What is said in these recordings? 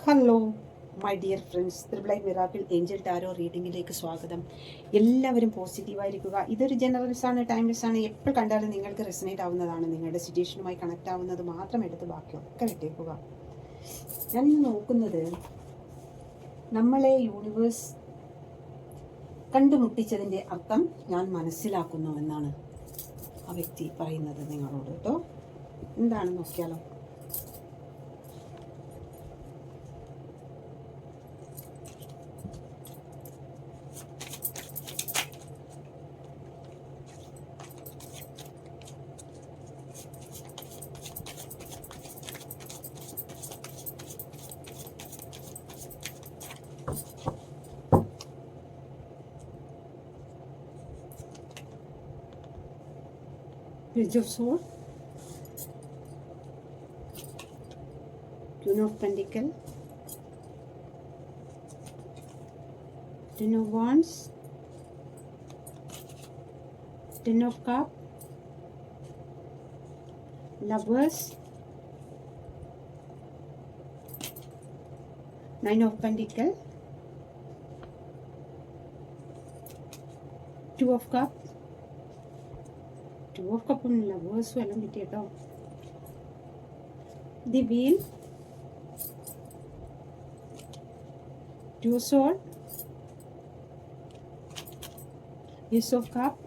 Hello my dear friends, triple miracle angel tarot റീഡിങ്ങിലേക്ക് സ്വാഗതം. എല്ലാവരും പോസിറ്റീവായിരിക്കുക. ഇതൊരു ജനറൽസ് ആണ്, ടൈംലെസ് ആണ്. എപ്പോൾ കണ്ടാലും നിങ്ങൾക്ക് റെസനേറ്റ് ആവുന്നതാണ്. നിങ്ങളുടെ സിറ്റുവേഷനുമായി കണക്ട് ആവുന്നത് മാത്രം എടുത്ത് ബാക്കിയൊക്കെ വിട്ടേക്കുക. ഞാനിന്ന് നോക്കുന്നത് നമ്മളെ യൂണിവേഴ്സ് കണ്ടുമുട്ടിച്ചതിൻ്റെ അർത്ഥം ഞാൻ മനസ്സിലാക്കുന്നു എന്നാണ് ആ വ്യക്തി പറയുന്നത് നിങ്ങളോട് കേട്ടോ. എന്താണെന്ന് നോക്കിയാലോ. Page of Swords, Queen of Pentacles, Ten of Wands, Ten of Cups, Lovers, Nine of Pentacles, Two of Cups. Two of Cups and Lovers എല്ലാം കിട്ടി കേട്ടോ. The Wheel, Two of Swords, Ace of Cups,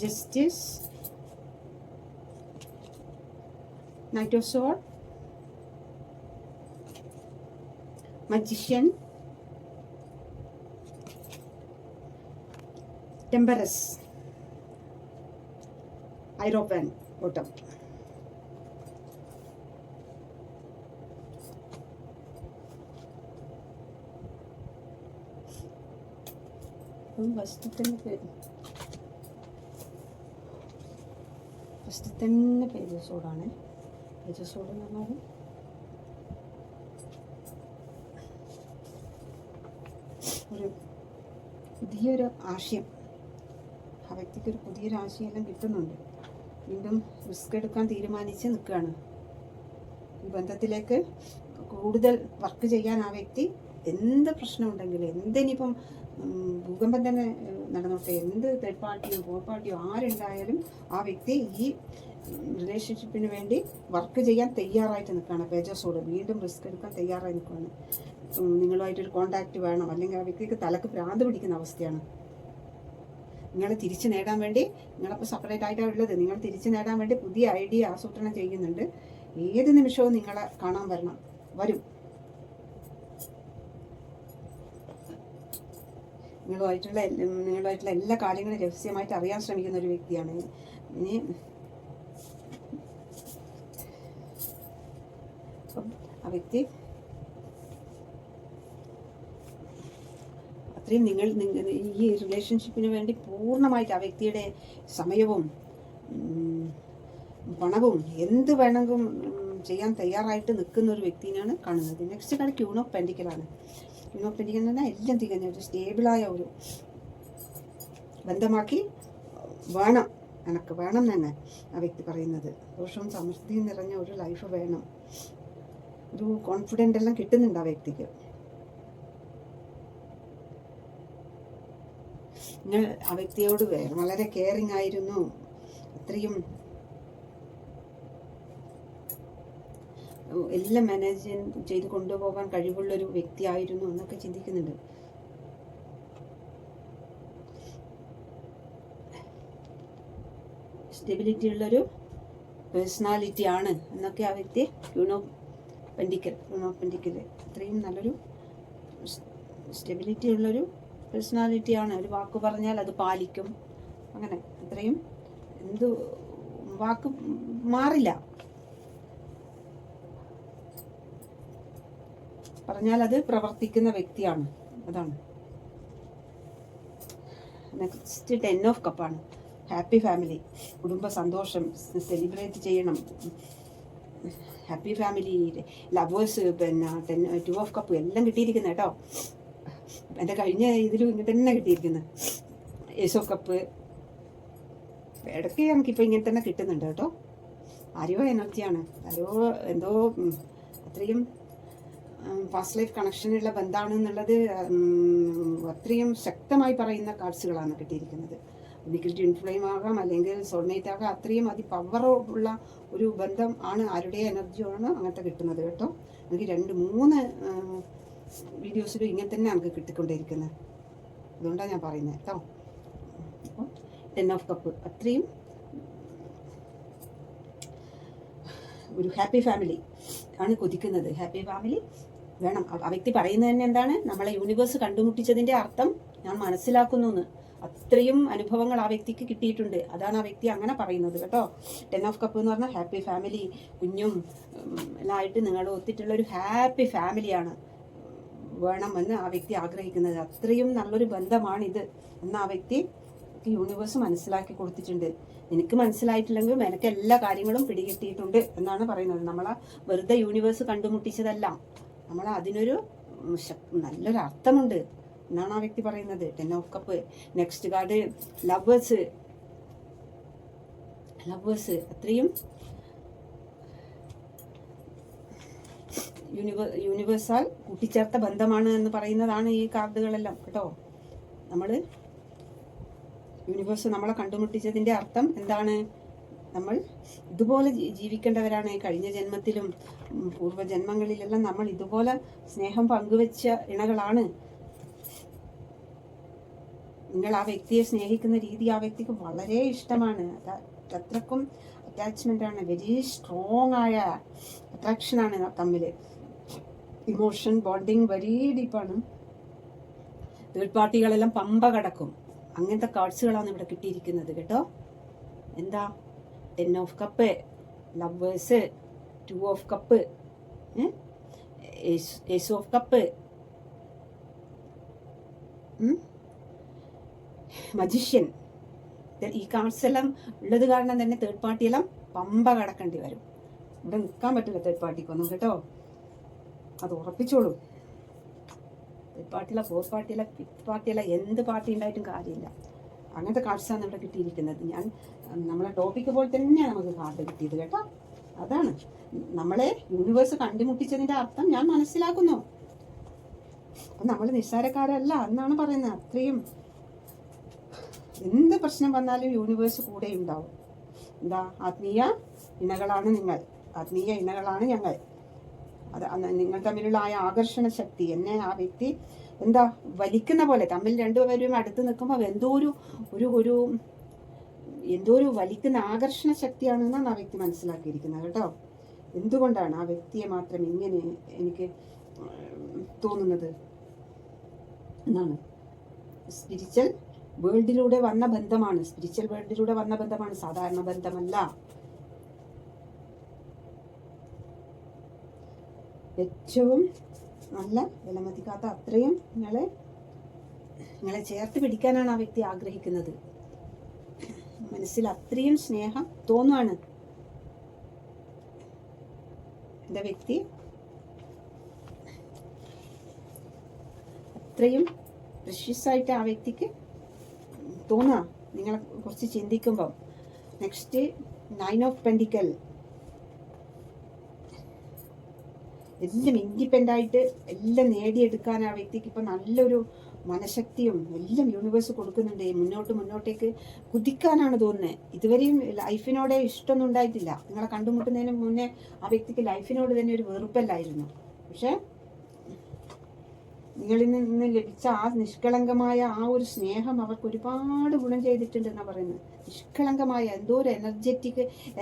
Justice, Knight of Swords, Magician, Temperance, Hierophant, bottom. First തന്നെ പേജസോടാണ്. പേജസോട് എന്ന് പറഞ്ഞാൽ ഒരു പുതിയൊരു ആശയം, ആ വ്യക്തിക്ക് ഒരു പുതിയൊരു ആശയമെല്ലാം കിട്ടുന്നുണ്ട്. വീണ്ടും റിസ്ക് എടുക്കാൻ തീരുമാനിച്ച് നിൽക്കുകയാണ്. ഈ ബന്ധത്തിലേക്ക് കൂടുതൽ വർക്ക് ചെയ്യാൻ ആ വ്യക്തി എന്ത് പ്രശ്നമുണ്ടെങ്കിലും, എന്തിനിപ്പം ഭൂകമ്പം തന്നെ നടന്നോട്ടെ, എന്ത് തേർഡ് പാർട്ടിയോ ഫോർ പാർട്ടിയോ ആരുണ്ടായാലും ആ വ്യക്തി ഈ റിലേഷൻഷിപ്പിന് വേണ്ടി വർക്ക് ചെയ്യാൻ തയ്യാറായിട്ട് നിൽക്കുകയാണ്. പേജസോട് വീണ്ടും റിസ്ക് എടുക്കാൻ തയ്യാറായി നിൽക്കുകയാണ്. നിങ്ങളുമായിട്ടൊരു കോണ്ടാക്റ്റ് വേണം, അല്ലെങ്കിൽ ആ വ്യക്തിക്ക് തലക്ക് ഭ്രാന്ത് പിടിക്കുന്ന അവസ്ഥയാണ്. നിങ്ങളെ തിരിച്ചു നേടാൻ വേണ്ടി, നിങ്ങളപ്പോൾ സെപ്പറേറ്റ് ആയിട്ടാണ് ഉള്ളത്, നിങ്ങൾ തിരിച്ചു നേടാൻ വേണ്ടി പുതിയ ഐഡിയ ആസൂത്രണം ചെയ്യുന്നുണ്ട്. ഏത് നിമിഷവും നിങ്ങളെ കാണാൻ വരും. നിങ്ങളുമായിട്ടുള്ള എല്ലാ കാര്യങ്ങളും രഹസ്യമായിട്ട് അറിയാൻ ശ്രമിക്കുന്ന ഒരു വ്യക്തിയാണ്. ഇനി ആ വ്യക്തി അത്രയും ഈ റിലേഷൻഷിപ്പിന് വേണ്ടി പൂർണ്ണമായിട്ട് ആ വ്യക്തിയുടെ സമയവും പണവും എന്ത് വേണമെങ്കിലും ചെയ്യാൻ തയ്യാറായിട്ട് നിൽക്കുന്ന ഒരു വ്യക്തിനാണ് കാണുന്നത്. നെക്സ്റ്റ് കാർഡ് ക്യൂൺ ഓഫ് പെൻഡിക്കലാണ്. ക്യൂൺ ഓഫ് പെൻഡിക്കൽ എന്ന് പറഞ്ഞാൽ എല്ലാം തികഞ്ഞ ഒരു സ്റ്റേബിളായ ഒരു ബന്ധമാക്കി എനിക്ക് വേണം തന്നെ ആ വ്യക്തി പറയുന്നത്. ദോഷവും സമൃദ്ധിയും നിറഞ്ഞ ഒരു ലൈഫ് വേണം. ഒരു കോൺഫിഡൻ്റ് എല്ലാം കിട്ടുന്നുണ്ട് ആ വ്യക്തിക്ക്. നിങ്ങൾ ആ വ്യക്തിയോട് വളരെ കെയറിങ് ആയിരുന്നു, അത്രയും എല്ലാം മാനേജ് ചെയ്ത് കൊണ്ടുപോകാൻ കഴിവുള്ളൊരു വ്യക്തിയായിരുന്നു എന്നൊക്കെ ചിന്തിക്കുന്നുണ്ട്. സ്റ്റെബിലിറ്റി ഉള്ളൊരു പേഴ്സണാലിറ്റി ആണ് എന്നൊക്കെ ആ വ്യക്തി ക്യൂൺ ഓഫ് പെൻഡിക്കൽ അത്രയും നല്ലൊരു സ്റ്റെബിലിറ്റി ഉള്ളൊരു പേഴ്സണാലിറ്റിയാണ്. ഒരു വാക്ക് പറഞ്ഞാൽ അത് പാലിക്കും. അങ്ങനെ അത്രയും വാക്ക് മാറില്ല, പറഞ്ഞാൽ അത് പ്രവർത്തിക്കുന്ന വ്യക്തിയാണ്. അതാണ്. നെക്സ്റ്റ് 10 ഓഫ് കപ്പാണ്. ഹാപ്പി ഫാമിലി, കുടുംബ സന്തോഷം സെലിബ്രേറ്റ് ചെയ്യണം. ഹാപ്പി ഫാമിലി, ലവേഴ്സ്, പിന്നെ 2 ഓഫ് കപ്പ് എല്ലാം കിട്ടിയിരിക്കുന്നത് കേട്ടോ. എൻ്റെ കഴിഞ്ഞ ഇതിലും ഇങ്ങനെ തന്നെ കിട്ടിയിരിക്കുന്നത്. ഏസ് ഓഫ് കപ്പ് ഇടയ്ക്ക് നമുക്കിപ്പോൾ ഇങ്ങനെ തന്നെ കിട്ടുന്നുണ്ട് കേട്ടോ. ആരോ എനർജിയാണ്, ആരോ എന്തോ അത്രയും പാസ്റ്റ് ലൈഫ് കണക്ഷനുള്ള ബന്ധമാണ് എന്നുള്ളത് അത്രയും ശക്തമായി പറയുന്ന കാർഡ്സുകളാണ് കിട്ടിയിരിക്കുന്നത്. ഒരിക്കൽ ട്വിൻ ഫ്ലെയിം ആകാം, അല്ലെങ്കിൽ സോൾമേറ്റ് ആകാം. അത്രയും പവർ ഉള്ള ഒരു ബന്ധം ആണ്, ആരുടെ എനർജിയാണ് അങ്ങനത്തെ കിട്ടുന്നത് കേട്ടോ. എനിക്ക് 2-3 വീഡിയോസിലും ഇങ്ങനെ തന്നെ നമുക്ക് കിട്ടിക്കൊണ്ടിരിക്കുന്നത്. അതുകൊണ്ടാണ് ഞാൻ പറയുന്നത് കേട്ടോ. അപ്പോൾ 10 ഓഫ് കപ്പ് അത്രയും ഒരു ഹാപ്പി ഫാമിലി ആണ് കൊതിക്കുന്നത്. ഹാപ്പി ഫാമിലി വേണം. ആ വ്യക്തി പറയുന്നത് തന്നെ എന്താണ്, നമ്മളെ യൂണിവേഴ്സ് കണ്ടുമുട്ടിച്ചതിൻ്റെ അർത്ഥം ഞാൻ മനസ്സിലാക്കുന്നു എന്ന്. അത്രയും അനുഭവങ്ങൾ ആ വ്യക്തിക്ക് കിട്ടിയിട്ടുണ്ട്. അതാണ് ആ വ്യക്തി അങ്ങനെ പറയുന്നത് കേട്ടോ. 10 ഓഫ് കപ്പ് എന്ന് പറഞ്ഞാൽ ഹാപ്പി ഫാമിലി, കുഞ്ഞും എല്ലാം ആയിട്ട് നിങ്ങൾ ഒത്തിട്ടുള്ളൊരു ഹാപ്പി ഫാമിലിയാണ് വേണമെന്ന് ആ വ്യക്തി ആഗ്രഹിക്കുന്നത്. അത്രയും നല്ലൊരു ബന്ധമാണിത് എന്ന് ആ വ്യക്തി യൂണിവേഴ്സ് മനസ്സിലാക്കി കൊടുത്തിട്ടുണ്ട്. എനിക്ക് മനസ്സിലായിട്ടില്ലെങ്കിലും എനിക്ക് എല്ലാ കാര്യങ്ങളും പിടികിട്ടിയിട്ടുണ്ട് എന്നാണ് പറയുന്നത്. നമ്മളെ വെറുതെ യൂണിവേഴ്സ് കണ്ടുമുട്ടിച്ചതല്ല, നമ്മൾ അതിനൊരു നല്ലൊരു അർത്ഥമുണ്ട് എന്നാണ് ആ വ്യക്തി പറയുന്നത്. 10 of cup. Next card lovers. അത്രയും യൂണിവേഴ്സാൽ കൂട്ടിച്ചേർത്ത ബന്ധമാണ് എന്ന് പറയുന്നതാണ് ഈ കാർഡുകളെല്ലാം കേട്ടോ. നമ്മൾ യൂണിവേഴ്സ് നമ്മളെ കണ്ടുമുട്ടിച്ചതിൻ്റെ അർത്ഥം എന്താണ്, നമ്മൾ ഇതുപോലെ ജീവിക്കേണ്ടവരാണ്. കഴിഞ്ഞ ജന്മത്തിലും പൂർവ്വജന്മങ്ങളിലെല്ലാം നമ്മൾ ഇതുപോലെ സ്നേഹം പങ്കുവെച്ച ഇണകളാണ്. നിങ്ങൾ ആ വ്യക്തിയെ സ്നേഹിക്കുന്ന രീതി ആ വ്യക്തിക്ക് വളരെ ഇഷ്ടമാണ്. അത്രക്കും അറ്റാച്ച്മെന്റ് ആണ്, വെരി സ്ട്രോങ് ആയ അട്രാക്ഷനാണ് തമ്മിൽ. ഇമോഷൻ ബോണ്ടിങ് വെരി ഡീപ്പാണ്. തേർഡ് പാർട്ടികളെല്ലാം പമ്പ കടക്കും. അങ്ങനത്തെ കാർഡ്സുകളാണ് ഇവിടെ കിട്ടിയിരിക്കുന്നത് കേട്ടോ. എന്താ 10 of cup, lovers, 2 of cup, ace of cup, magician. ഈ കാർഡ്സ് എല്ലാം ഉള്ളത് കാരണം തന്നെ തേർഡ് പാർട്ടിയെല്ലാം പമ്പ കടക്കേണ്ടി വരും. ഇവിടെ നിൽക്കാൻ പറ്റില്ല തേർഡ് പാർട്ടിക്കൊന്നും കേട്ടോ, അത് ഉറപ്പിച്ചോളൂ. തേർഡ് പാർട്ടിയില, ഫോർത്ത് പാർട്ടിയില, ഫിഫ്ത്ത് പാർട്ടിയില, എന്ത് പാർട്ടി ഉണ്ടായിട്ടും കാര്യമില്ല. അങ്ങനത്തെ കാർഡ്സാണ് ഇവിടെ കിട്ടിയിരിക്കുന്നത്. ഞാൻ നമ്മളെ ടോപ്പിക്ക് പോലെ തന്നെയാണ് നമുക്ക് കാർഡ് കിട്ടിയത് കേട്ടോ. അതാണ് നമ്മളെ യൂണിവേഴ്സ് കണ്ടുമുട്ടിച്ചതിൻ്റെ അർത്ഥം ഞാൻ മനസ്സിലാക്കുന്നു. അപ്പം നമ്മൾ നിസ്സാരക്കാരല്ല എന്നാണ് പറയുന്നത്. അത്രയും എന്ത് പ്രശ്നം വന്നാലും യൂണിവേഴ്സ് കൂടെ ഉണ്ടാവും. എന്താ, ആത്മീയ ഇണകളാണ് നിങ്ങൾ, ആത്മീയ ഇണകളാണ് ഞങ്ങൾ. അത് നിങ്ങൾ തമ്മിലുള്ള ആ ആകർഷണ ശക്തി എന്നെ ആ വ്യക്തി എന്താ വലിക്കുന്ന പോലെ, തമ്മിൽ രണ്ടുപേരും അടുത്ത് നിൽക്കുമ്പോൾ എന്തോ ഒരു വലിക്കുന്ന ആകർഷണ ശക്തിയാണെന്നാണ് ആ വ്യക്തി മനസ്സിലാക്കിയിരിക്കുന്നത് കേട്ടോ. എന്തുകൊണ്ടാണ് ആ വ്യക്തിയെ മാത്രം ഇങ്ങനെ എനിക്ക് തോന്നുന്നത് എന്നാണ്. സ്പിരിച്വൽ വേൾഡിലൂടെ വന്ന ബന്ധമാണ്, സ്പിരിച്വൽ വേൾഡിലൂടെ വന്ന ബന്ധമാണ്, സാധാരണ ബന്ധമല്ല. ഏറ്റവും നല്ല വിലമതിക്കാത്ത അത്രയും നിങ്ങളെ ചേർത്ത് പിടിക്കാനാണ് ആ വ്യക്തി ആഗ്രഹിക്കുന്നത്. മനസ്സിൽ അത്രയും സ്നേഹം തോന്നുവാണ്. എൻ്റെ വ്യക്തി അത്രയും പ്രഷ്യസ് ആയിട്ട് ആ വ്യക്തിക്ക് തോന്നുക നിങ്ങളെ കുറിച്ച് ചിന്തിക്കുമ്പോൾ. Next 9 of പെൻഡിക്കൽ. എല്ലാം ഇൻഡിപെൻഡൻ്റ് ആയിട്ട് എല്ലാം നേടിയെടുക്കാൻ ആ വ്യക്തിക്ക് ഇപ്പം നല്ലൊരു മനഃശക്തിയും എല്ലാം യൂണിവേഴ്സ് കൊടുക്കുന്നുണ്ട്. മുന്നോട്ടേക്ക് കുതിക്കാനാണ് തോന്നുന്നത്. ഇതുവരെയും ലൈഫിനോടെ ഇഷ്ടമൊന്നും ഉണ്ടായിട്ടില്ല. നിങ്ങളെ കണ്ടുമുട്ടുന്നതിന് മുന്നേ ആ വ്യക്തിക്ക് ലൈഫിനോട് തന്നെ ഒരു വെറുപ്പല്ലായിരുന്നു. പക്ഷെ നിങ്ങളിൽ നിന്ന് ലഭിച്ച ആ നിഷ്കളങ്കമായ ആ ഒരു സ്നേഹം അവർക്ക് ഒരുപാട് ഗുണം ചെയ്തിട്ടുണ്ടെന്നാണ് പറയുന്നത്. നിഷ്കളങ്കമായ എന്തോ ഒരു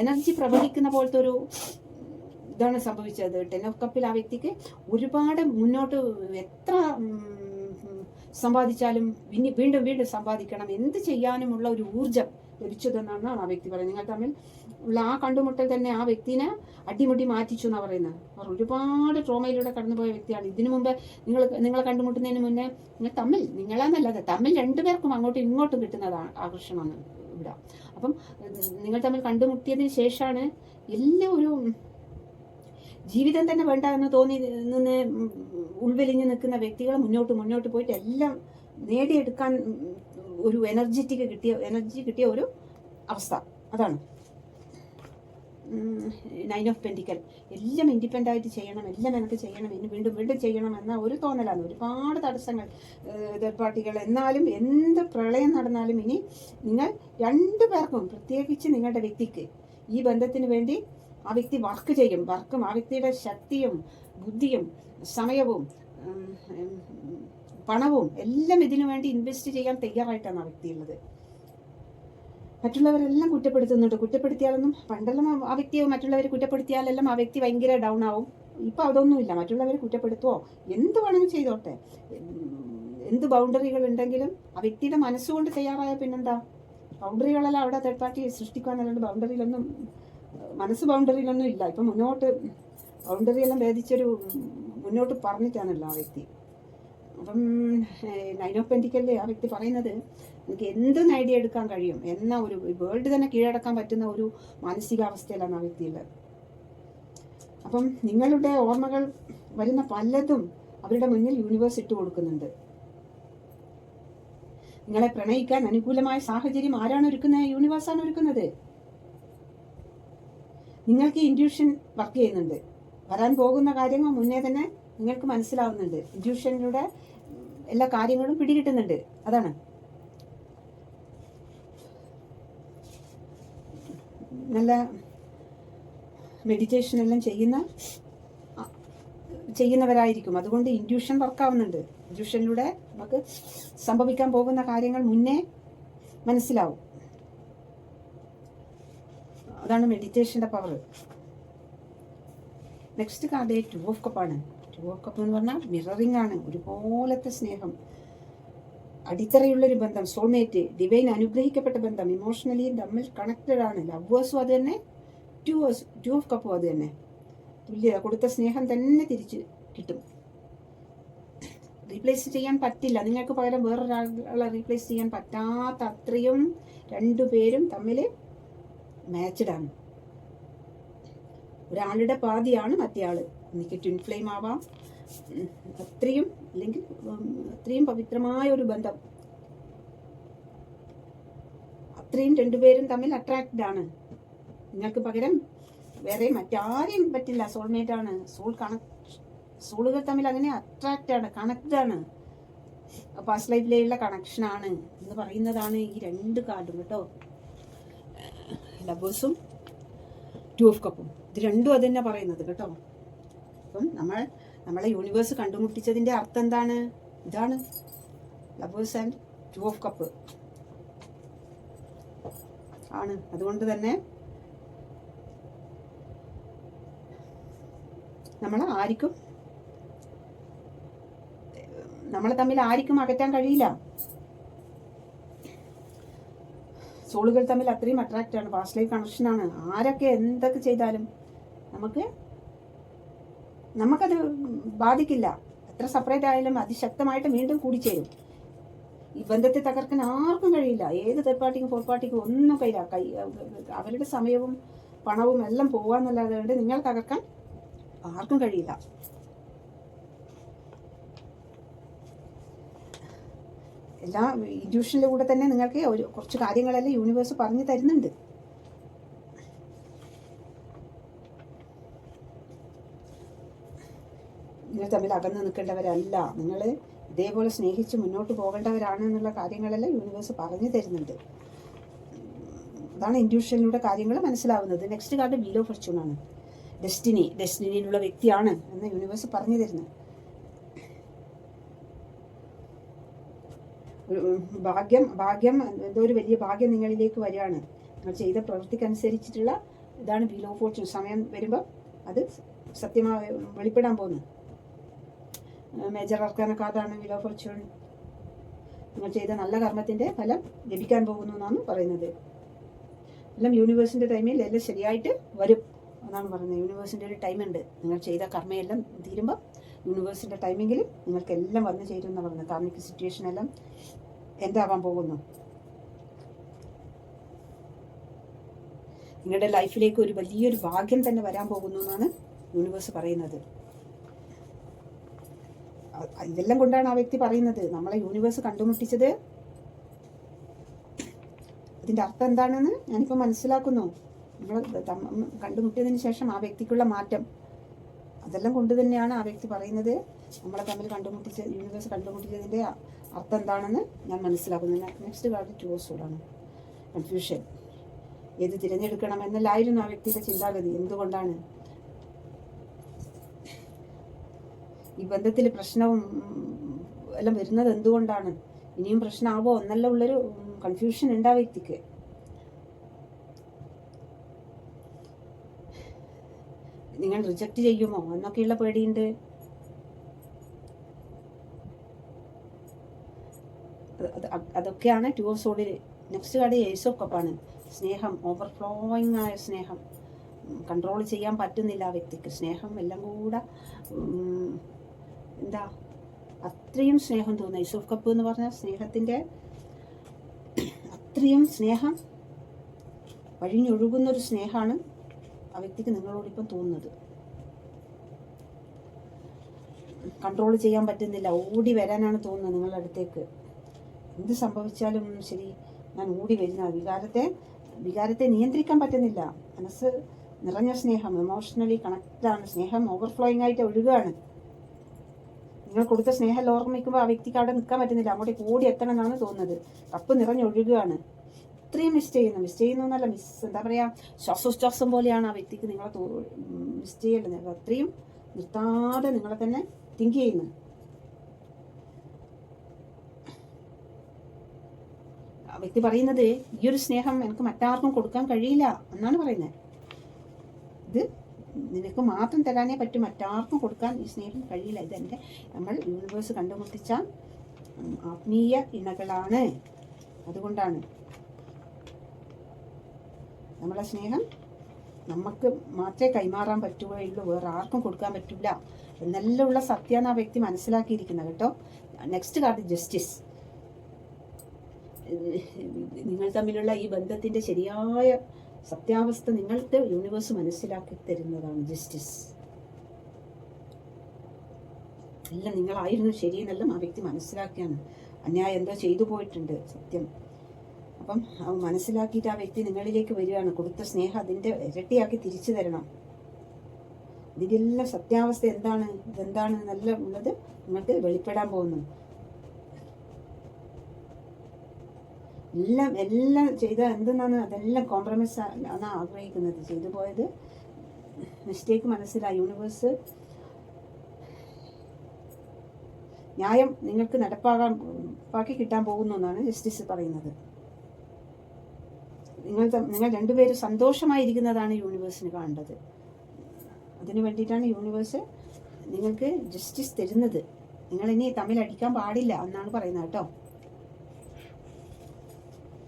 എനർജി പ്രവഹിക്കുന്ന പോലത്തെ ഒരു ഇതാണ് സംഭവിച്ചത്. 10 ഓഫ് കപ്പിൽ ആ വ്യക്തിക്ക് ഒരുപാട് മുന്നോട്ട് എത്ര സമ്പാദിച്ചാലും വീണ്ടും സമ്പാദിക്കണം, എന്ത് ചെയ്യാനുമുള്ള ഒരു ഊർജം ലഭിച്ചതെന്നാണ് ആ വ്യക്തി പറയുന്നത്. നിങ്ങൾ തമ്മിൽ ഉള്ള ആ കണ്ടുമുട്ടൽ തന്നെ ആ വ്യക്തിനെ അടിമുടി മാറ്റിച്ചു എന്നാണ് പറയുന്നത്. അവർ ഒരുപാട് ട്രോമയിലൂടെ കടന്നുപോയ വ്യക്തിയാണ്. ഇതിനു മുമ്പ് നിങ്ങളെ കണ്ടുമുട്ടുന്നതിന് മുന്നേ നിങ്ങളെന്നല്ലാതെ തമ്മിൽ രണ്ടുപേർക്കും അങ്ങോട്ടും ഇങ്ങോട്ടും കിട്ടുന്നതാണ് ആകർഷണമാണ് ഇവിടെ. അപ്പം നിങ്ങൾ തമ്മിൽ കണ്ടുമുട്ടിയതിന് ശേഷമാണ് എല്ലാം ഒരു ജീവിതം തന്നെ വേണ്ട എന്ന് തോന്നി നിന്ന് ഉൾവലിഞ്ഞ് നിൽക്കുന്ന വ്യക്തികൾ മുന്നോട്ട് പോയിട്ട് എല്ലാം നേടിയെടുക്കാൻ ഒരു എനർജി കിട്ടിയ ഒരു അവസ്ഥ. അതാണ് 9 ഓഫ് പെൻറ്റിക്കൽ. എല്ലാം ഇൻഡിപെൻഡൻ്റ് ആയിട്ട് ചെയ്യണം, എല്ലാം എനിക്ക് ചെയ്യണം, ഇനി വീണ്ടും വീണ്ടും ചെയ്യണം എന്ന ഒരു തോന്നലാണ്. ഒരുപാട് തടസ്സങ്ങൾ, തേർഡ് പാർട്ടികൾ. എന്നാലും എന്ത് പ്രളയം നടന്നാലും ഇനി നിങ്ങൾ രണ്ടു പേർക്കും, പ്രത്യേകിച്ച് നിങ്ങളുടെ വ്യക്തിക്ക്, ഈ ബന്ധത്തിന് വേണ്ടി ആ വ്യക്തി വർക്ക് ചെയ്യും. ആ വ്യക്തിയുടെ ശക്തിയും ബുദ്ധിയും സമയവും പണവും എല്ലാം ഇതിനു വേണ്ടി ഇൻവെസ്റ്റ് ചെയ്യാൻ തയ്യാറായിട്ടാണ് ആ വ്യക്തി ഉള്ളത്. മറ്റുള്ളവരെല്ലാം കുറ്റപ്പെടുത്തിയാലൊന്നും, പണ്ടെല്ലാം ആ വ്യക്തിയെ മറ്റുള്ളവർ കുറ്റപ്പെടുത്തിയാലെല്ലാം ആ വ്യക്തി ഭയങ്കര ഡൗൺ ആവും. ഇപ്പം അതൊന്നുമില്ല. മറ്റുള്ളവർ കുറ്റപ്പെടുത്തുവോ എന്ത് വേണമെങ്കിൽ ചെയ്തോട്ടെ, എന്ത് ബൗണ്ടറികൾ ഉണ്ടെങ്കിലും ആ വ്യക്തിയുടെ മനസ്സുകൊണ്ട് തയ്യാറായ പിന്നെന്താ, ബൗണ്ടറികളെല്ലാം അവിടെ തേർഡ് പാർട്ടി സൃഷ്ടിക്കാന്നല്ലാണ്ട് ബൗണ്ടറിയിലൊന്നും ഇല്ല. ഇപ്പം മുന്നോട്ട് ബൗണ്ടറിയെല്ലാം ഭേദിച്ചൊരു മുന്നോട്ട് പറഞ്ഞിട്ടാണല്ലോ ആ വ്യക്തി. അപ്പം 9 ഓഫ് പെൻറ്റിക്കലിൽ ആ വ്യക്തി പറയുന്നത്, എനിക്ക് എന്ത് നേടിയെടുക്കാൻ കഴിയും എന്ന ഒരു വേൾഡ് തന്നെ കീഴടക്കാൻ പറ്റുന്ന ഒരു മാനസികാവസ്ഥയിലാണ് ആ വ്യക്തിയുള്ളത്. അപ്പം നിങ്ങളുടെ ഓർമ്മകൾ വരുന്ന പലതും അവരുടെ മുന്നിൽ യൂണിവേഴ്സ് ഇട്ട് കൊടുക്കുന്നുണ്ട്. നിങ്ങളെ പ്രണയിക്കാൻ അനുകൂലമായ സാഹചര്യം ആരാണ് ഒരുക്കുന്നത്? യൂണിവേഴ്സാണ് ഒരുക്കുന്നത്. നിങ്ങൾക്ക് ഇൻറ്റ്യൂഷൻ വർക്ക് ചെയ്യുന്നുണ്ട്. വരാൻ പോകുന്ന കാര്യങ്ങൾ മുന്നേ തന്നെ നിങ്ങൾക്ക് മനസ്സിലാവുന്നുണ്ട്. ഇൻറ്റ്യൂഷനിലൂടെ എല്ലാ കാര്യങ്ങളും പിടികിട്ടുന്നുണ്ട്. അതാണ് നല്ല മെഡിറ്റേഷൻ എല്ലാം ചെയ്യുന്നവരായിരിക്കും. അതുകൊണ്ട് ഇൻറ്റ്യൂഷൻ വർക്കാവുന്നുണ്ട്. ഇൻറ്റ്യൂഷനിലൂടെ നമുക്ക് സംഭവിക്കാൻ പോകുന്ന കാര്യങ്ങൾ മുന്നേ മനസ്സിലാവും. അതാണ് മെഡിറ്റേഷൻ്റെ പവർ. നെക്സ്റ്റ് കാർഡ് 2 ഓഫ് കപ്പാണ്. 2 ഓഫ് കപ്പ് എന്ന് പറഞ്ഞാൽ മിററിംഗ് ആണ്. ഒരുപോലത്തെ സ്നേഹം, അടിത്തറയുള്ളൊരു ബന്ധം, സോൾമേറ്റ്, ഡിവൈൻ അനുഗ്രഹിക്കപ്പെട്ട ബന്ധം, ഇമോഷണലി തമ്മിൽ കണക്റ്റഡ് ആണ്. ലവേഴ്സും അത് തന്നെ, 2 ഓഫ് കപ്പും അത് തന്നെ. തുല്യത, കൊടുത്ത സ്നേഹം തന്നെ തിരിച്ച് കിട്ടും. റീപ്ലേസ് ചെയ്യാൻ പറ്റില്ല. നിങ്ങൾക്ക് പകരം വേറൊരാളെ റീപ്ലേസ് ചെയ്യാൻ പറ്റാത്ത അത്രയും രണ്ടുപേരും തമ്മിൽ മാച്ച്ഡ് ആണ്. ഒരാളുടെ പാതിയാണ് മറ്റേ ആള്. എനിക്ക് ട്വിൻ ഫ്ലെയിം ആവാം, അത്രയും പവിത്രമായ ഒരു ബന്ധം, അത്രയും രണ്ടുപേരും തമ്മിൽ അട്രാക്റ്റഡ് ആണ്. നിങ്ങൾക്ക് പകരം വേറെ മറ്റാരെയും പറ്റില്ല. സോൾമേറ്റ് ആണ്. സോളുകൾ തമ്മിൽ അങ്ങനെ അട്രാക്റ്റ് ആണ്, കണക്റ്റഡ് ആണ്. പാസ്റ്റ് ലൈഫിലുള്ള കണക്ഷൻ ആണ് എന്ന് പറയുന്നതാണ് ഈ 2 കാർഡും കേട്ടോ. ലവേഴ്സും 2 ഓഫ് കപ്പും, ഇത് രണ്ടും അത് തന്നെ പറയുന്നത് കേട്ടോ. അപ്പം നമ്മളെ യൂണിവേഴ്സ് കണ്ടുമുട്ടിച്ചതിൻ്റെ അർത്ഥം എന്താണ്? ഇതാണ് ലവേഴ്സ് ആൻഡ് 2 ഓഫ് കപ്പ് ആണ്. അതുകൊണ്ട് തന്നെ നമ്മളെ തമ്മിൽ ആർക്കും അകറ്റാൻ കഴിയില്ല. സോളുകൾ തമ്മിൽ അത്രയും അട്രാക്റ്റ് ആണ്. പാസ്റ്റ് ലൈഫ് കണക്ഷനാണ്. ആരൊക്കെ എന്തൊക്കെ ചെയ്താലും നമുക്കത് ബാധിക്കില്ല. എത്ര സെപ്പറേറ്റ് ആയാലും അതിശക്തമായിട്ട് വീണ്ടും കൂടിച്ചേരും. ഈ ബന്ധത്തെ തകർക്കാൻ ആർക്കും കഴിയില്ല. ഏത് തേർഡ് പാർട്ടിക്കും ഫോർത്ത് പാർട്ടിക്കും ഒന്നും കഴിയില്ല. അവരുടെ സമയവും പണവും എല്ലാം പോകാന്നല്ലാതെ നിങ്ങൾ തകർക്കാൻ ആർക്കും കഴിയില്ല. എല്ലാ ഇൻറ്റ്യൂഷനിലെ കൂടെ തന്നെ നിങ്ങൾക്ക് കുറച്ച് കാര്യങ്ങളെല്ലാം യൂണിവേഴ്സ് പറഞ്ഞു തരുന്നുണ്ട്. നിങ്ങൾ തമ്മിൽ അകന്ന് നിൽക്കേണ്ടവരല്ല. നിങ്ങൾ ഇതേപോലെ സ്നേഹിച്ച് മുന്നോട്ട് പോകേണ്ടവരാണ് എന്നുള്ള കാര്യങ്ങളെല്ലാം യൂണിവേഴ്സ് പറഞ്ഞു തരുന്നുണ്ട്. അതാണ് ഇൻറ്റ്യൂഷനിലൂടെ കാര്യങ്ങൾ മനസ്സിലാവുന്നത്. Next card wheel of Fortune ആണ്. ഡെസ്റ്റിനിയിലുള്ള വ്യക്തിയാണ് എന്ന് യൂണിവേഴ്സ് പറഞ്ഞു തരുന്നത്. ഭാഗ്യം എന്തോ ഒരു വലിയ ഭാഗ്യം നിങ്ങളിലേക്ക് വരികയാണ്. നിങ്ങൾ ചെയ്ത പ്രവൃത്തിക്കനുസരിച്ചിട്ടുള്ള ഇതാണ് വീൽ ഓഫ് ഫോർച്യൂൺ. സമയം വരുമ്പോൾ അത് സത്യമായി വെളിപ്പെടാൻ പോകുന്നു. മേജർ ആർക്കാന കാർഡാണ് വീൽ ഓഫ് ഫോർച്യൂൺ. നിങ്ങൾ ചെയ്ത നല്ല കർമ്മത്തിൻ്റെ ഫലം ലഭിക്കാൻ പോകുന്നു എന്നാണ് പറയുന്നത്. എല്ലാം യൂണിവേഴ്സിൻ്റെ ടൈമിൽ എല്ലാം ശരിയായിട്ട് വരും എന്നാണ് പറയുന്നത്. യൂണിവേഴ്സിൻ്റെ ഒരു ടൈമുണ്ട്. നിങ്ങൾ ചെയ്ത കർമ്മയെല്ലാം തീരുമ്പോൾ യൂണിവേഴ്സിൻ്റെ ടൈമിങ്ങിൽ നിങ്ങൾക്ക് എല്ലാം വന്നു ചേരും എന്നാണ് പറയുന്നത്. കാർമിക് സിറ്റുവേഷൻ എല്ലാം എന്താവാൻ പോകുന്നു. നിങ്ങളുടെ ലൈഫിലേക്ക് ഒരു വലിയൊരു ഭാഗ്യം തന്നെ വരാൻ പോകുന്നു എന്നാണ് യൂണിവേഴ്സ് പറയുന്നത്. ഇതെല്ലാം കൊണ്ടാണ് ആ വ്യക്തി പറയുന്നത് നമ്മളെ യൂണിവേഴ്സ് കണ്ടുമുട്ടിച്ചത്. അതിൻ്റെ അർത്ഥം എന്താണെന്ന് ഞാനിപ്പോൾ മനസ്സിലാക്കുന്നു. നമ്മൾ കണ്ടുമുട്ടിയതിന് ശേഷം ആ വ്യക്തിക്കുള്ള മാറ്റം, അതെല്ലാം കൊണ്ട് തന്നെയാണ് ആ വ്യക്തി പറയുന്നത് നമ്മളെ തമ്മിൽ യൂണിവേഴ്സ് കണ്ടുമുട്ടിച്ചതിൻ്റെ അർത്ഥം എന്താണെന്ന് ഞാൻ മനസ്സിലാക്കുന്നത്. നെക്സ്റ്റ് കാർഡ് ടു ഓഫ് സോഡാണ്. കൺഫ്യൂഷൻ, ഏത് തിരഞ്ഞെടുക്കണം എന്നല്ലായിരുന്നു ആ വ്യക്തിയുടെ ചിന്താഗതി. എന്തുകൊണ്ടാണ് ഈ ബന്ധത്തിൽ പ്രശ്നവും എല്ലാം വരുന്നത്? എന്തുകൊണ്ടാണ്? ഇനിയും പ്രശ്നമാവോ എന്നല്ല ഉള്ളൊരു കൺഫ്യൂഷൻ ഉണ്ട് ആ വ്യക്തിക്ക്. നിങ്ങൾ റിജക്റ്റ് ചെയ്യുമോ എന്നൊക്കെയുള്ള പേടിയുണ്ട്. അതൊക്കെയാണ് ടു ഓഫ് സോഡിൽ. നെക്സ്റ്റ് കാർഡ് ഏസ് ഓഫ് കപ്പാണ്. സ്നേഹം, ഓവർഫ്ലോയിങ് ആയ സ്നേഹം, കൺട്രോൾ ചെയ്യാൻ പറ്റുന്നില്ല ആ വ്യക്തിക്ക്. സ്നേഹം എല്ലാം കൂടെ എന്താ അത്രയും സ്നേഹം തോന്നുന്നു. ഏസ് ഓഫ് കപ്പ് എന്ന് പറഞ്ഞാൽ സ്നേഹത്തിൻ്റെ അത്രയും സ്നേഹം വഴിഞ്ഞൊഴുകുന്നൊരു സ്നേഹമാണ് ആ വ്യക്തിക്ക് നിങ്ങളോടിപ്പം തോന്നുന്നത്. കൺട്രോൾ ചെയ്യാൻ പറ്റുന്നില്ല, ഓടി വരാനാണ് തോന്നുന്നത് നിങ്ങളുടെ അടുത്തേക്ക്. എന്ത് സംഭവിച്ചാലും ശരി ഞാൻ ഓടി വരുന്ന വികാരത്തെ നിയന്ത്രിക്കാൻ പറ്റുന്നില്ല. മനസ്സ് നിറഞ്ഞ സ്നേഹം, എമോഷണലി കണക്റ്റാണ്. സ്നേഹം ഓവർഫ്ലോയിങ് ആയിട്ട് ഒഴുകുകയാണ്. നിങ്ങൾ കൊടുത്ത സ്നേഹം ഓർമ്മിക്കുമ്പോൾ ആ വ്യക്തിക്ക് അവിടെ നിൽക്കാൻ പറ്റുന്നില്ല, അങ്ങോട്ടേക്ക് ഓടി എത്തണം എന്നാണ് തോന്നുന്നത്. കപ്പ് നിറഞ്ഞൊഴുകുകയാണ്. ഇത്രയും മിസ് ചെയ്യുന്നു എന്നല്ല, എന്താ പറയുക, ശ്വാസോച്ഛ്വാസം പോലെയാണ് ആ വ്യക്തിക്ക് നിങ്ങളെ മിസ് ചെയ്യേണ്ടത്. അത്രയും നിർത്താതെ നിങ്ങളെ തന്നെ തിങ്ക് ചെയ്യുന്നു. ആ വ്യക്തി പറയുന്നത് ഈ ഒരു സ്നേഹം എനിക്ക് മറ്റാർക്കും കൊടുക്കാൻ കഴിയില്ല എന്നാണ് പറയുന്നത്. ഇത് നിനക്ക് മാത്രം തരാനേ പറ്റും, മറ്റാർക്കും കൊടുക്കാൻ ഈ സ്നേഹം കഴിയില്ല. ഇതെൻ്റെ നമ്മൾ യൂണിവേഴ്സ് കണ്ടുമുട്ടിച്ച ആത്മീയ ഇണകളാണ്. അതുകൊണ്ടാണ് നമ്മളെ സ്നേഹം നമുക്ക് മാത്രമേ കൈമാറാൻ പറ്റുകയുള്ളൂ, വേറെ ആർക്കും കൊടുക്കാൻ പറ്റില്ല എന്നെല്ലാം സത്യമാണ് ആ വ്യക്തി മനസ്സിലാക്കിയിരിക്കുന്നത് കേട്ടോ. Next card justice. നിങ്ങൾ തമ്മിലുള്ള ഈ ബന്ധത്തിൻ്റെ ശരിയായ സത്യാവസ്ഥ നിങ്ങൾക്ക് യൂണിവേഴ്സ് മനസ്സിലാക്കി തരുന്നതാണ് ജസ്റ്റിസ്. എല്ലാം നിങ്ങളായിരുന്നു ശരിയെന്നെല്ലാം ആ വ്യക്തി മനസ്സിലാക്കിയാണ്. അന്യായം എന്തോ ചെയ്തു പോയിട്ടുണ്ട് സത്യം. അപ്പം മനസ്സിലാക്കിയിട്ട് ആ വ്യക്തി നിങ്ങളിലേക്ക് വരികയാണ്. കൊടുത്ത സ്നേഹം അതിൻ്റെ ഇരട്ടിയാക്കി തിരിച്ചു തരണം. ഇതിൻ്റെ എല്ലാം സത്യാവസ്ഥ ഇതെന്താണ് നല്ല ഉള്ളത് നിങ്ങൾക്ക് വെളിപ്പെടാൻ പോകുന്നു. എല്ലാം ചെയ്ത എന്തെന്നാണ് അതെല്ലാം കോംപ്രമൈസ് ആണ് ആഗ്രഹിക്കുന്നത്. ചെയ്തു പോയത് മിസ്റ്റേക്ക് മനസ്സിലായി. യൂണിവേഴ്സ് ന്യായം നിങ്ങൾക്ക് നടപ്പാക്കി കിട്ടാൻ പോകുന്നു എന്നാണ് ജസ്റ്റിസ് പറയുന്നത്. നിങ്ങൾ രണ്ടുപേരും സന്തോഷമായിരിക്കുന്നതാണ് യൂണിവേഴ്സിന് കാണേണ്ടത്. അതിനു വേണ്ടിയിട്ടാണ് യൂണിവേഴ്സ് നിങ്ങൾക്ക് ജസ്റ്റിസ് തരുന്നത്. നിങ്ങൾ ഇനി തമ്മിലടിക്കാൻ പാടില്ല എന്നാണ് പറയുന്നത് കേട്ടോ.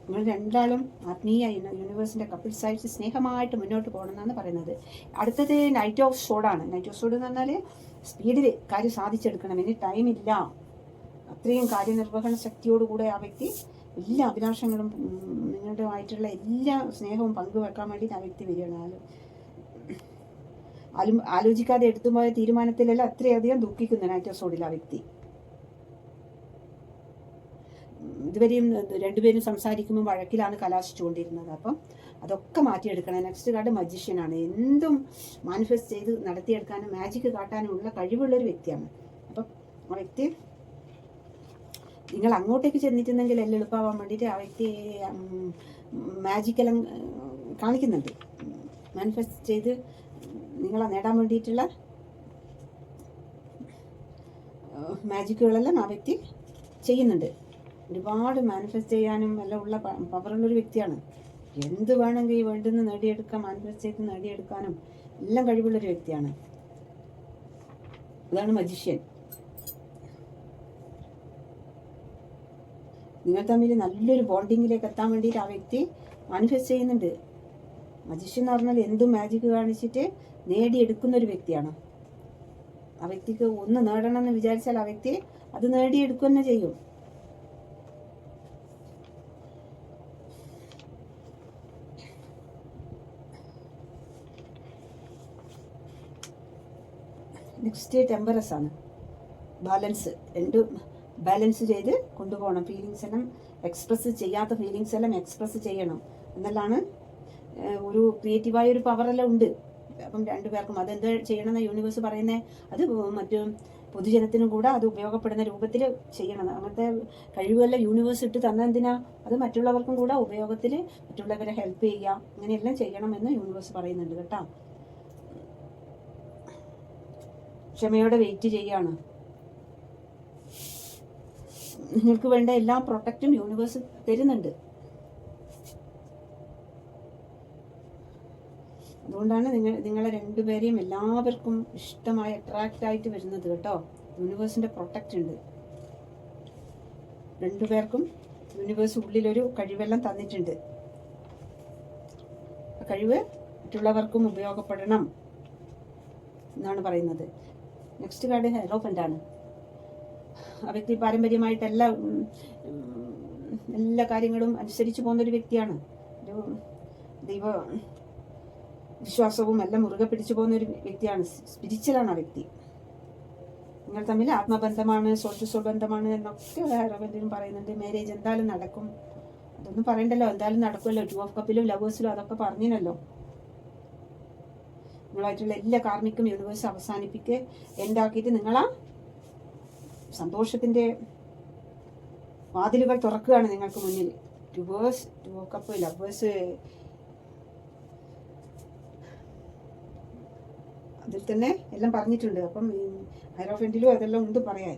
നിങ്ങൾ രണ്ടാളും ആത്മീയ യൂണിവേഴ്സിൻ്റെ കപ്പിൾസായിട്ട് സ്നേഹമായിട്ട് മുന്നോട്ട് പോകണമെന്നാണ് പറയുന്നത്. അടുത്തത് നൈറ്റ് ഓഫ് സോഡാണ്. നൈറ്റ് ഓഫ് സോഡ് എന്ന് പറഞ്ഞാൽ സ്പീഡിൽ കാര്യം സാധിച്ചെടുക്കണം. ഇനി ടൈമില്ല. അത്രയും കാര്യനിർവഹണ ശക്തിയോടുകൂടെ ആ വ്യക്തി എല്ലാ അഭിലാഷങ്ങളും നിങ്ങളുടെയായിട്ടുള്ള എല്ലാ സ്നേഹവും പങ്കുവെക്കാൻ വേണ്ടിയിട്ട് ആ വ്യക്തി വരികയാണ്. ആലോചിക്കാതെ എടുത്തുപോയ തീരുമാനത്തിലല്ല അത്രയധികം ദുഃഖിക്കുന്നു നൈറ്റ് ഓഫ് സോഡിൽ ആ വ്യക്തി. ഇതുവരെയും രണ്ടുപേരും സംസാരിക്കുമ്പോൾ വഴക്കിലാണ് കലാശിച്ചുകൊണ്ടിരുന്നത്. അപ്പം അതൊക്കെ മാറ്റിയെടുക്കണം. നെക്സ്റ്റ് കാർഡ് മജീഷ്യനാണ്. എന്തും മാനിഫെസ്റ്റ് ചെയ്ത് നടത്തിയെടുക്കാനും മാജിക് കാട്ടാനും ഉള്ള കഴിവുള്ളൊരു വ്യക്തിയാണ്. അപ്പം ആ വ്യക്തി നിങ്ങൾ അങ്ങോട്ടേക്ക് ചെന്നിട്ടുണ്ടെങ്കിൽ എല്ലാം എളുപ്പമാവാൻ വേണ്ടിയിട്ട് ആ വ്യക്തി മാജിക്കെല്ലാം കാണിക്കുന്നുണ്ട്. മാനിഫെസ്റ്റ് ചെയ്ത് നിങ്ങളെ നേടാൻ വേണ്ടിയിട്ടുള്ള മാജിക്കുകളെല്ലാം ആ വ്യക്തി ചെയ്യുന്നുണ്ട്. ഒരുപാട് മാനിഫെസ്റ്റ് ചെയ്യാനും എല്ലാം ഉള്ള പവറുള്ളൊരു വ്യക്തിയാണ്. എന്ത് വേണമെങ്കിൽ വേണ്ടുന്ന നേടിയെടുക്കാൻ, മാനിഫെസ്റ്റ് ചെയ്ത് നേടിയെടുക്കാനും എല്ലാം കഴിവുള്ളൊരു വ്യക്തിയാണ്. അതാണ് മജീഷ്യൻ. നിങ്ങൾ തമ്മിൽ നല്ലൊരു ബോണ്ടിങ്ങിലേക്ക് എത്താൻ വേണ്ടിയിട്ട് ആ വ്യക്തി മാനിഫെസ്റ്റ് ചെയ്യുന്നുണ്ട്. മജീഷ്യൻ എന്ന് പറഞ്ഞാൽ എന്തും മാജിക് കാണിച്ചിട്ട് നേടിയെടുക്കുന്ന ഒരു വ്യക്തിയാണ്. ആ വ്യക്തിക്ക് ഒന്ന് നേടണം എന്ന് വിചാരിച്ചാൽ ആ വ്യക്തി അത് നേടിയെടുക്കുക തന്നെ ചെയ്യും. നെക്സ്റ്റ് ടെമ്പറസ് ആണ്. ബാലൻസ്. രണ്ടും ബാലൻസ് ചെയ്ത് കൊണ്ടുപോകണം. ഫീലിങ്സ് എല്ലാം എക്സ്പ്രസ് ചെയ്യാത്ത ഫീലിങ്സ് എല്ലാം എക്സ്പ്രസ് ചെയ്യണം എന്നെല്ലാണ് ഒരു ക്രിയേറ്റീവായ ഒരു പവറെല്ലാം ഉണ്ട്. അപ്പം രണ്ടുപേർക്കും അതെന്ത് ചെയ്യണമെന്ന് യൂണിവേഴ്സ് പറയുന്നത്, അത് മറ്റു പൊതുജനത്തിനും കൂടെ അത് ഉപയോഗപ്പെടുന്ന രൂപത്തിൽ ചെയ്യണം. അങ്ങനത്തെ കഴിവുകളെല്ലാം യൂണിവേഴ്സ് ഇട്ട് തന്നെന്തിനാ, അത് മറ്റുള്ളവർക്കും കൂടെ ഉപയോഗത്തിൽ മറ്റുള്ളവരെ ഹെൽപ്പ് ചെയ്യുക, അങ്ങനെയെല്ലാം ചെയ്യണമെന്ന് യൂണിവേഴ്സ് പറയുന്നുണ്ട് കേട്ടോ. ക്ഷമയോടെ വെയിറ്റ് ചെയ്യാണ്. നിങ്ങൾക്ക് വേണ്ട എല്ലാ പ്രൊട്ടക്റ്റും യൂണിവേഴ്സ് തരുന്നുണ്ട്. അതുകൊണ്ടാണ് നിങ്ങളെ രണ്ടുപേരെയും എല്ലാവർക്കും ഇഷ്ടമായി അട്രാക്റ്റ് ആയിട്ട് വരുന്നത് കേട്ടോ. യൂണിവേഴ്സിന്റെ പ്രൊട്ടക്റ്റ് ഉണ്ട് രണ്ടുപേർക്കും. യൂണിവേഴ്സ് ഉള്ളിലൊരു കഴിവെല്ലാം തന്നിട്ടുണ്ട്. ആ കഴിവ് മറ്റുള്ളവർക്കും ഉപയോഗപ്പെടണം എന്നാണ് പറയുന്നത്. നെക്സ്റ്റ് കാർഡ് ഹെറോഫന്റ് ആണ്. ആ വ്യക്തി പാരമ്പര്യമായിട്ട് എല്ലാ കാര്യങ്ങളും അനുസരിച്ച് പോകുന്നൊരു വ്യക്തിയാണ്. ഒരു ദൈവ വിശ്വാസവും എല്ലാം മുറുകെ പിടിച്ചു പോകുന്ന ഒരു വ്യക്തിയാണ്. സ്പിരിച്വലാണ് ആ വ്യക്തി. നിങ്ങൾ തമ്മിൽ ആത്മബന്ധമാണ്, സ്വബന്ധമാണ് എന്നൊക്കെ ഹെറോഫന്റിനും പറയുന്നുണ്ട്. മാരേജ് എന്തായാലും നടക്കും, അതൊന്നും പറയണ്ടല്ലോ, എന്തായാലും നടക്കുമല്ലോ. 2 ഓഫ് കപ്പിലും ലവേഴ്സിലും അതൊക്കെ പറഞ്ഞില്ലല്ലോ. നിങ്ങളായിട്ടുള്ള എല്ലാ കാർമിക്കും യൂണിവേഴ്സ് അവസാനിപ്പിക്കുക എന്താക്കിയിട്ട് നിങ്ങളാ സന്തോഷത്തിന്റെ വാതിലുകൾ തുറക്കുകയാണ് നിങ്ങൾക്ക് മുന്നിൽ. 2 ഓഫ് കപ്പ് ലവേഴ്സ് അതിൽ തന്നെ എല്ലാം പറഞ്ഞിട്ടുണ്ട്. അപ്പം ഹെറോഫന്റിലും അതെല്ലാം ഉണ്ട് പറയാൻ.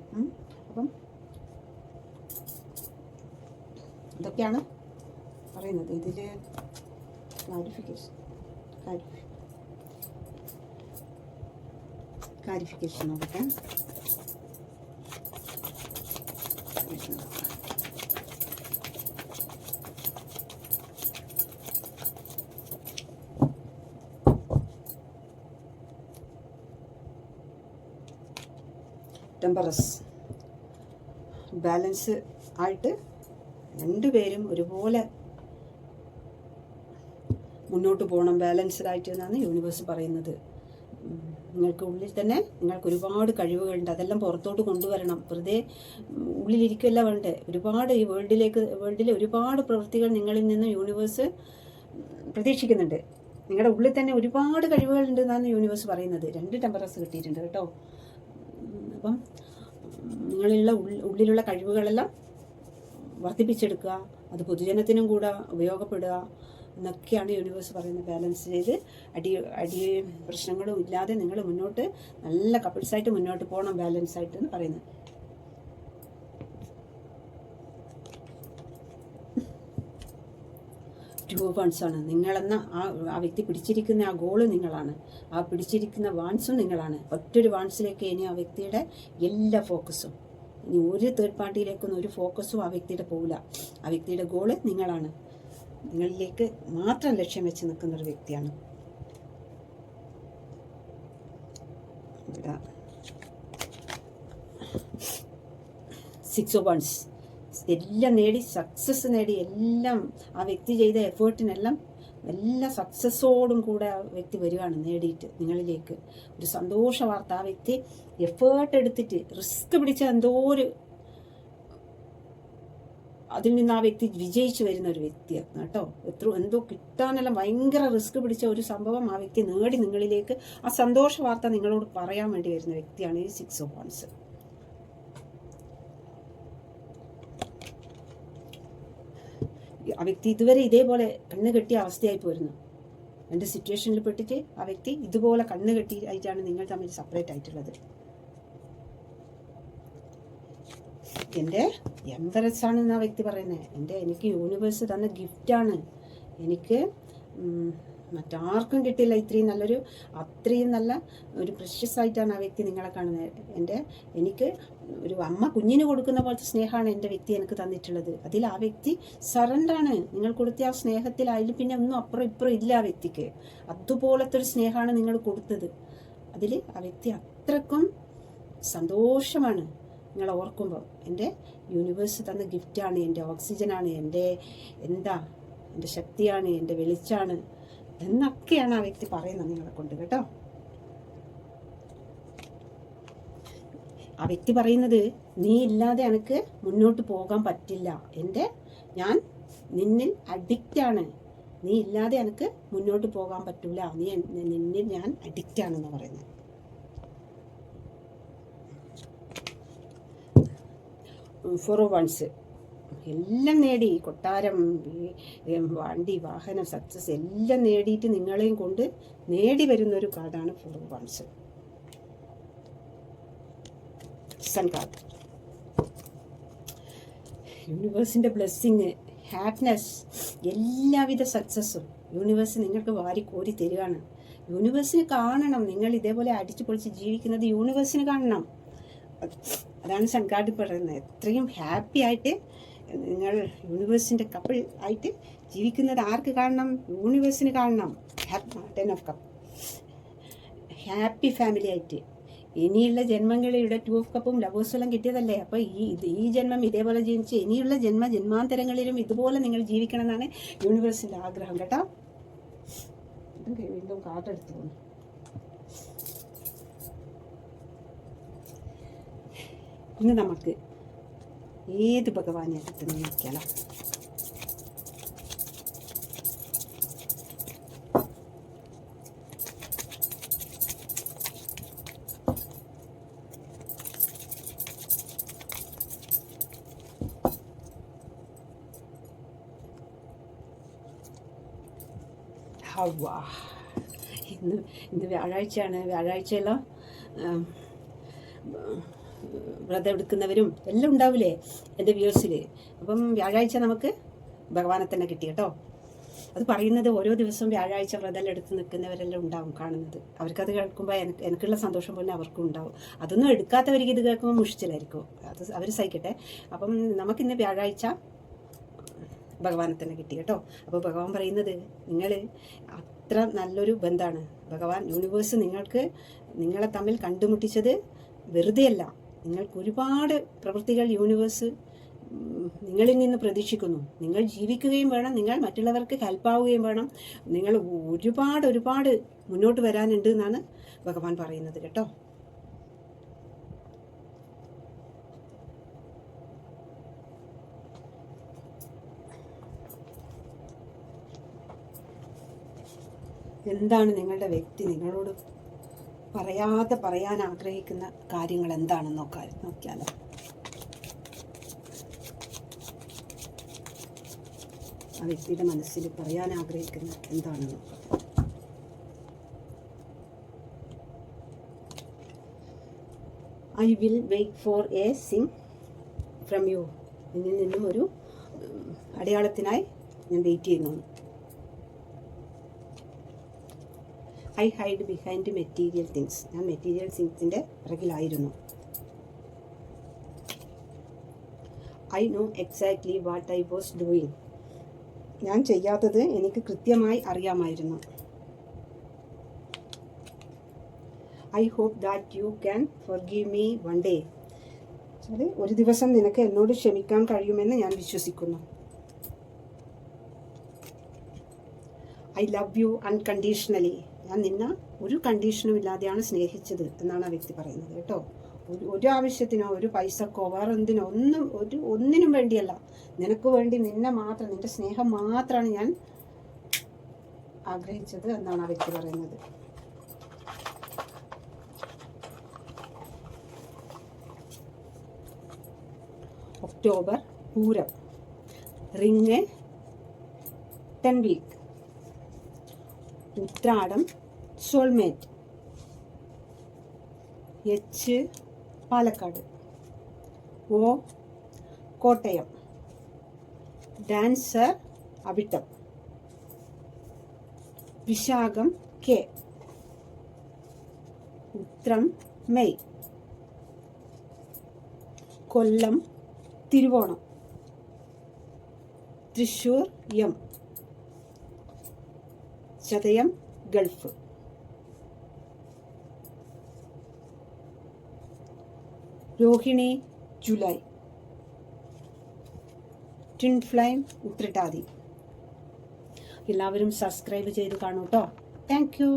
അപ്പം ഇതൊക്കെയാണ് പറയുന്നത്. ഇതില് ക്ലാരിഫിക്കേഷൻ നോക്കട്ടെ. ടെമ്പറസ് ബാലൻസ് ആയിട്ട് രണ്ടുപേരും ഒരുപോലെ മുന്നോട്ട് പോകണം, ബാലൻസ്ഡ് ആയിട്ട് എന്നാണ് യൂണിവേഴ്സ് പറയുന്നത്. നിങ്ങൾക്ക് ഉള്ളിൽ തന്നെ നിങ്ങൾക്ക് ഒരുപാട് കഴിവുകളുണ്ട്, അതെല്ലാം പുറത്തോട്ട് കൊണ്ടുവരണം. വെറുതെ ഉള്ളിലിരിക്കുകയല്ല വേണ്ടേ. ഒരുപാട് ഈ വേൾഡിലെ ഒരുപാട് പ്രവൃത്തികൾ നിങ്ങളിൽ നിന്ന് യൂണിവേഴ്സ് പ്രതീക്ഷിക്കുന്നുണ്ട്. നിങ്ങളുടെ ഉള്ളിൽ തന്നെ ഒരുപാട് കഴിവുകളുണ്ട് എന്നാണ് യൂണിവേഴ്സ് പറയുന്നത്. 2 ടെമ്പറസ് കിട്ടിയിട്ടുണ്ട് കേട്ടോ. അപ്പം ഉള്ളിലുള്ള കഴിവുകളെല്ലാം വർദ്ധിപ്പിച്ചെടുക്കുക, അത് പൊതുജനത്തിനും കൂടെ ഉപയോഗപ്പെടുക എന്നൊക്കെയാണ് യൂണിവേഴ്സ് പറയുന്നത്. ബാലൻസ് ചെയ്ത് അടി പ്രശ്നങ്ങളും ഇല്ലാതെ നിങ്ങൾ മുന്നോട്ട് നല്ല കപ്പിൾസായിട്ട് മുന്നോട്ട് പോകണം, ബാലൻസ് ആയിട്ട് എന്ന് പറയുന്നത്. ടു വൺസ് ആണ്. നിങ്ങളെന്ന ആ വ്യക്തി പിടിച്ചിരിക്കുന്ന ആ ഗോള് നിങ്ങളാണ്, ആ പിടിച്ചിരിക്കുന്ന വാൺസും നിങ്ങളാണ്. ഒറ്റൊരു വാൺസിലേക്ക് ഇനി ആ വ്യക്തിയുടെ എല്ലാ ഫോക്കസും, ഇനി ഒരു തേർഡ് പാർട്ടിയിലേക്കൊന്നും ഒരു ഫോക്കസും ആ വ്യക്തിയുടെ പോകില്ല. ആ വ്യക്തിയുടെ ഗോള് നിങ്ങളാണ്. നിങ്ങളിലേക്ക് മാത്രം ലക്ഷ്യം വെച്ച് നിൽക്കുന്ന ഒരു വ്യക്തിയാണ്. 6 ഓഫ് വൺസ് എല്ലാം നേടി, സക്സസ് നേടി, എല്ലാം ആ വ്യക്തി ചെയ്ത എഫേർട്ടിനെല്ലാം എല്ലാ സക്സസ്സോടും കൂടെ ആ വ്യക്തി വരികയാണ് നേടിയിട്ട് നിങ്ങളിലേക്ക്. ഒരു സന്തോഷ വാർത്ത. ആ വ്യക്തി എഫേർട്ട് എടുത്തിട്ട് റിസ്ക് പിടിച്ച അതിൽ നിന്ന് ആ വ്യക്തി വിജയിച്ചു വരുന്ന ഒരു വ്യക്തിയാണ് കേട്ടോ. എന്തോ കിട്ടാനെല്ലാം ഭയങ്കര റിസ്ക് പിടിച്ച ഒരു സംഭവം ആ വ്യക്തി നേടി നിങ്ങളിലേക്ക് ആ സന്തോഷ വാർത്ത നിങ്ങളോട് പറയാൻ വേണ്ടി വരുന്ന വ്യക്തിയാണ് ഈ 6 ഓഫ് വൺസ്. ആ വ്യക്തി ഇതുവരെ ഇതേപോലെ കണ്ണ് കെട്ടിയ അവസ്ഥയായി പോരുന്നു. എൻ്റെ സിറ്റുവേഷനിൽ പെട്ടിട്ട് ആ വ്യക്തി ഇതുപോലെ കണ്ണ് കെട്ടി ആയിട്ടാണ് നിങ്ങൾ തമ്മിൽ സെപ്പറേറ്റ് ആയിട്ടുള്ളത്. എൻ്റെ എംബറസ് ആണെന്ന് ആ വ്യക്തി പറയുന്നത്. എനിക്ക് യൂണിവേഴ്സ് തന്ന ഗിഫ്റ്റാണ്. എനിക്ക് മറ്റാർക്കും കിട്ടില്ല അത്രയും നല്ല ഒരു പ്രഷ്യസ് ആയിട്ടാണ് ആ വ്യക്തി നിങ്ങളെ കാണുന്നത്. എനിക്ക് ഒരു അമ്മ കുഞ്ഞിന് കൊടുക്കുന്ന പോലത്തെ സ്നേഹമാണ് എൻ്റെ വ്യക്തി എനിക്ക് തന്നിട്ടുള്ളത്. അതിൽ ആ വ്യക്തി സറണ്ടറാണ്. നിങ്ങൾ കൊടുത്ത ആ സ്നേഹത്തിൽ അതിൽ പിന്നെ ഒന്നും അപ്പുറം ഇപ്പുറം ഇല്ല ആ വ്യക്തിക്ക്. അതുപോലത്തെ ഒരു സ്നേഹമാണ് നിങ്ങൾ കൊടുത്തത്. അതിൽ ആ വ്യക്തി അത്രക്കും സന്തോഷമാണ് നിങ്ങൾ ഓർക്കുമ്പോൾ. എൻ്റെ യൂണിവേഴ്സ് തന്ന ഗിഫ്റ്റാണ്, എൻ്റെ ഓക്സിജനാണ്, എൻ്റെ ശക്തിയാണ്, എൻ്റെ വെളിച്ചാണ് എന്നൊക്കെയാണ് ആ വ്യക്തി പറയുന്നത് നിങ്ങളെ കൊണ്ട് കേട്ടോ. ആ വ്യക്തി പറയുന്നത് നീ ഇല്ലാതെ എനിക്ക് മുന്നോട്ട് പോകാൻ പറ്റില്ല. ഞാൻ നിന്നിൽ അഡിക്റ്റാണ്. നീ ഇല്ലാതെ എനിക്ക് മുന്നോട്ട് പോകാൻ പറ്റൂല, നിന്നെ ഞാൻ അഡിക്റ്റ് ആണെന്ന് പറയുന്നത്. ഫോർവേൺസ് എല്ലാം നേടി, കൊട്ടാരം, വണ്ടി, വാഹനം, സക്സസ് എല്ലാം നേടിയിട്ട് നിങ്ങളെയും കൊണ്ട് നേടി വരുന്നൊരു കാർഡാണ് ഫോർവേൺസ്. Sun card. യൂണിവേഴ്സിൻ്റെ ബ്ലെസ്സിങ്, ഹാപ്പിനെസ്, എല്ലാവിധ സക്സസ്സും യൂണിവേഴ്സ് നിങ്ങൾക്ക് വാരി കോരി തരികയാണ്. യൂണിവേഴ്സിന് കാണണം നിങ്ങൾ ഇതേപോലെ അടിച്ചു പൊളിച്ച് ജീവിക്കുന്നത്, യൂണിവേഴ്സിന് കാണണം. അതാണ് സൺ കാർഡ് പറയുന്നത്. എത്രയും ഹാപ്പി ആയിട്ട് നിങ്ങൾ യൂണിവേഴ്സിൻ്റെ കപ്പിൾ ആയിട്ട് ജീവിക്കുന്നത് ആർക്ക് കാണണം? യൂണിവേഴ്സിന് കാണണം. 10 ഓഫ് കപ്പ്. ഹാപ്പി ഫാമിലി ആയിട്ട് ഇനിയുള്ള ജന്മങ്ങളിലൂടെ 2 ഓഫ് കപ്പും ലവേഴ്സും എല്ലാം കിട്ടിയതല്ലേ. അപ്പോൾ ഈ ജന്മം ഇതേപോലെ ജീവിച്ച് ഇനിയുള്ള ജന്മാന്തരങ്ങളിലും ഇതുപോലെ നിങ്ങൾ ജീവിക്കണം എന്നാണ് യൂണിവേഴ്സിൻ്റെ ആഗ്രഹം കേട്ടോ. വീണ്ടും കാർഡെടുത്തു പോകുന്നു. ഇന്ന് നമുക്ക് ഏത് ഭഗവാനെ അടുത്ത് നോക്കിയാലോ. ഇന്ന് വ്യാഴാഴ്ചയാണ്. വ്യാഴാഴ്ചയെല്ലാം വ്രതം എടുക്കുന്നവരും എല്ലാം ഉണ്ടാവില്ലേ എൻ്റെ വ്യൂസിൽ. അപ്പം വ്യാഴാഴ്ച നമുക്ക് ഭഗവാനെ തന്നെ കിട്ടി കേട്ടോ. അത് പറയുന്നത് ഓരോ ദിവസവും വ്യാഴാഴ്ച വ്രതം എടുത്ത് നിൽക്കുന്നവരെല്ലാം ഉണ്ടാവും കാണുന്നത്. അവർക്കത് കേൾക്കുമ്പോൾ എനിക്കുള്ള സന്തോഷം പോലെ അവർക്കും ഉണ്ടാവും. അതൊന്നും എടുക്കാത്തവർക്ക് ഇത് കേൾക്കുമ്പോൾ മുഷിച്ചിലായിരിക്കും. അത് അവർ സഹിക്കട്ടെ. അപ്പം നമുക്കിന്ന് വ്യാഴാഴ്ച ഭഗവാനെ തന്നെ കിട്ടി കേട്ടോ. അപ്പോൾ ഭഗവാൻ പറയുന്നത് നിങ്ങൾ അത്ര നല്ലൊരു ബന്ധമാണ്. ഭഗവാൻ യൂണിവേഴ്സ് നിങ്ങളെ തമ്മിൽ കണ്ടുമുട്ടിച്ചത് വെറുതെയല്ല. നിങ്ങൾക്ക് ഒരുപാട് പ്രവൃത്തികൾ യൂണിവേഴ്സ് നിങ്ങളിൽ നിന്ന് പ്രതീക്ഷിക്കുന്നു. നിങ്ങൾ ജീവിക്കുകയും വേണം, നിങ്ങൾ മറ്റുള്ളവർക്ക് ഹെൽപ്പാവുകയും വേണം. നിങ്ങൾ ഒരുപാട് മുന്നോട്ട് വരാനുണ്ട് എന്നാണ് ഭഗവാൻ പറയുന്നത് കേട്ടോ. എന്താണ് നിങ്ങളുടെ വ്യക്തി നിങ്ങളോട് പറയാൻ ആഗ്രഹിക്കുന്ന കാര്യങ്ങൾ എന്താണെന്ന് നോക്കിയാലോ. ആ വ്യക്തിയുടെ മനസ്സിൽ പറയാൻ ആഗ്രഹിക്കുന്ന എന്താണെന്ന് നോക്കാം. I will wait for a സിംഗ് ഫ്രം യു. എന്നിൽ നിന്നും ഒരു അടയാളത്തിനായി ഞാൻ വെയിറ്റ് ചെയ്യുന്നു. I hide behind material things. ഞാൻ മെറ്റീരിയൽ തിങ്സിൻ്റെ പിറകിലായിരുന്നു. I know exactly what I was doing. ഞാൻ ചെയ്യാത്തത് എനിക്ക് കൃത്യമായി അറിയാമായിരുന്നു. I hope that you can forgive me one day. അത് ഒരു ദിവസം നിനക്ക് എന്നോട് ക്ഷമിക്കാൻ കഴിയുമെന്ന് ഞാൻ വിശ്വസിക്കുന്നു. I love you unconditionally. ഞാൻ നിന്നെ ഒരു കണ്ടീഷനും ഇല്ലാതെയാണ് സ്നേഹിച്ചത് എന്നാണ് ആ വ്യക്തി പറയുന്നത് കേട്ടോ. ഒരു ആവശ്യത്തിനോ ഒരു പൈസക്കോ വേറെ എന്തിനോ ഒന്നിനും വേണ്ടിയല്ല, നിനക്ക് വേണ്ടി നിന്നെ മാത്രം, നിന്റെ സ്നേഹം മാത്രമാണ് ഞാൻ ആഗ്രഹിച്ചത് എന്നാണ് ആ വ്യക്തി പറയുന്നത്. October Pooram, ring 10 week. Uthradam soulmate. H Palakkad. O Kottayam. Dancer Avittam. Vishakham K. Uthram May. Kollam Thiruvonam. Thrissur M. Chathayam Gulf. Rohini July. Twin flame Uthrattathi. എല്ലാവരും സബ്സ്ക്രൈബ് ചെയ്ത് കാണൂ കേട്ടോ. Thank U.